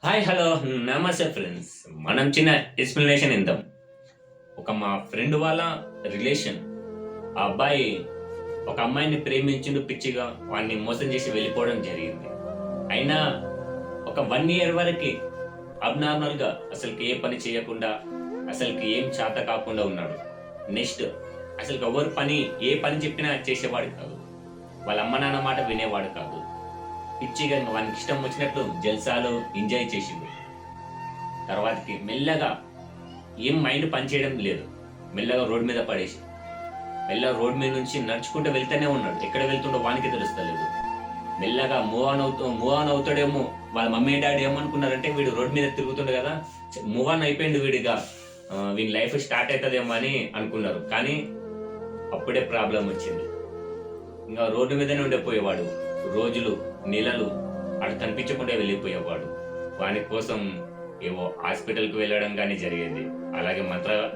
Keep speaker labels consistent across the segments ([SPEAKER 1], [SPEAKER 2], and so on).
[SPEAKER 1] Hi hello నమస్తే friends. మనం చిన్న ఎక్స్ప్లెనేషన్ ఇందాం. మా ఫ్రెండ్ వాళ్ళ రిలేషన్, ఆ అబ్బాయి ఒక అమ్మాయిని ప్రేమించిండు పిచ్చిగా, వాడిని మోసం చేసి వెళ్ళిపోవడం జరిగింది. అయినా ఒక 1 year వరకు అబ్నార్మల్గా అసలుకి ఏ పని చేయకుండా, అసలుకి ఏం చేత కాకుండా ఉన్నాడు. నెక్స్ట్ అసలు ఎవరు ఏ పని చెప్పినా చేసేవాడు కాదు. వాళ్ళ అమ్మ నాన్న మాట వినేవాడు కాదు. పిచ్చిగా వానికి ఇష్టం వచ్చినట్లు జల్సాలు ఎంజాయ్ చేసిండు. తర్వాతకి మెల్లగా ఏం మైండ్ పనిచేయడం లేదు. మెల్లగా రోడ్ మీద పడేసి మెల్లగా రోడ్ మీద నుంచి నడుచుకుంటూ వెళ్తూనే ఉన్నాడు. ఎక్కడ వెళ్తుండో వానికి తెలుస్తలేదు. మెల్లగా మూవ్ ఆన్ అవుతాడేమో. వాళ్ళ మమ్మీ డాడీ ఏమనుకున్నారంటే వీడు రోడ్ మీద తిరుగుతుండే కదా, మూవ్ ఆన్ అయిపోయింది వీడిగా, వీని లైఫ్ స్టార్ట్ అవుతుందేమో అని అనుకున్నారు. కానీ అప్పుడే ప్రాబ్లం వచ్చింది. ఇంకా రోడ్డు మీదనే ఉండిపోయేవాడు. రోజులు నెలలు అటు కనిపించకుండా వెళ్ళిపోయేవాడు. వాని కోసం ఏవో హాస్పిటల్కి వెళ్ళడం కానీ జరిగేది. అలాగే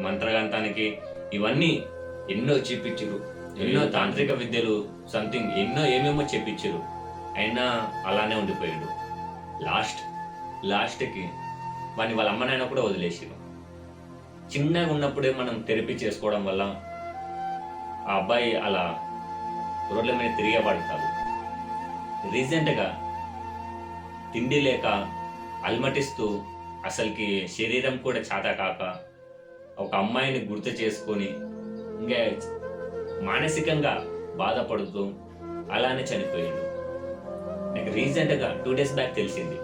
[SPEAKER 1] మంత్రగంతానికి ఇవన్నీ ఎన్నో చెప్పించారు. ఎన్నో తాంత్రిక విద్యలు సంథింగ్ ఎన్నో ఏమేమో చెప్పించారు. అయినా అలానే ఉండిపోయాడు. లాస్ట్కి వాని వాళ్ళ అమ్మ నాయన కూడా వదిలేసారు. చిన్నగా ఉన్నప్పుడే మనం థెరపీ చేసుకోవడం వల్ల ఆ అబ్బాయి అలా రోడ్ల మీద తిరిగేవాడు కాదు. రీసెంట్గా తిండి లేక అల్మటిస్తూ, అసలుకి శరీరం కూడా చాత కాక, ఒక అమ్మాయిని గుర్తు చేసుకొని ఇంకా మానసికంగా బాధపడుతూ అలానే చనిపోయాడు. నాకు రీసెంట్గా 2 days బ్యాక్ తెలిసింది.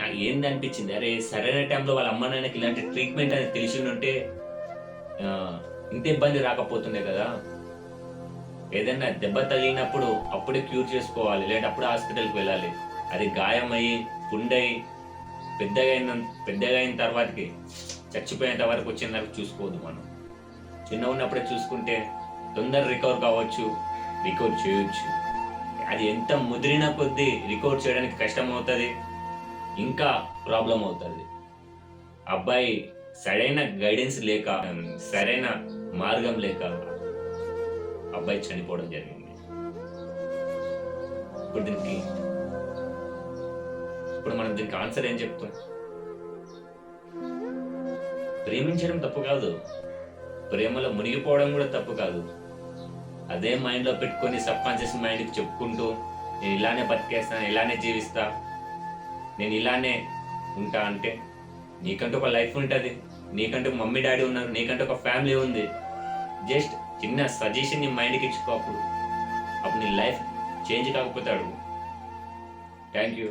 [SPEAKER 1] నాకు ఏంది అనిపించింది, అరే సరైన టైంలో వాళ్ళ అమ్మ నాన్నకి ఇలాంటి ట్రీట్మెంట్ అని తెలిసి ఉంటే ఇంత ఇబ్బంది రాకపోతుండే కదా. ఏదైనా దెబ్బ తగిలినప్పుడు అప్పుడే క్యూర్ చేసుకోవాలి, లేదా అప్పుడే హాస్పిటల్కి వెళ్ళాలి. అది గాయమయ్యి పుండయి పెద్దగా అయిన తర్వాతకి చచ్చిపోయేంత వరకు వచ్చిన వరకు చూసుకోవద్దు. మనం చిన్న ఉన్నప్పుడే చూసుకుంటే తొందర రికవర్ చేయొచ్చు. అది ఎంత ముదిరిన కొద్దీ రికవర్ చేయడానికి కష్టం అవుతుంది, ఇంకా ప్రాబ్లం అవుతుంది. అబ్బాయి సరైన గైడెన్స్ లేక, సరైన మార్గం లేక అబ్బాయి చనిపోవడం జరిగింది. ఇప్పుడు మనం దీనికి ఆన్సర్ ఏం చెప్తాం? ప్రేమించడం తప్పు కాదు, ప్రేమలో మునిగిపోవడం కూడా తప్పు కాదు. అదే మైండ్లో పెట్టుకొని సబ్కాన్షియస్ మైండ్కి చెప్పుకుంటూ నేను ఇలానే బతికేస్తాను, ఇలానే జీవిస్తా, నేను ఇలానే ఉంటా అంటే నీకంటూ ఒక లైఫ్ ఉంటుంది, నీకంటూ మమ్మీ డాడీ ఉన్నారు, నీకంటూ ఒక ఫ్యామిలీ ఉంది. జస్ట్ చిన్న సజెషన్ నీ మైండ్కి ఇచ్చుకో, అప్పుడు నీ లైఫ్ చేంజ్ కాకపోతే అడుగు. Thank you.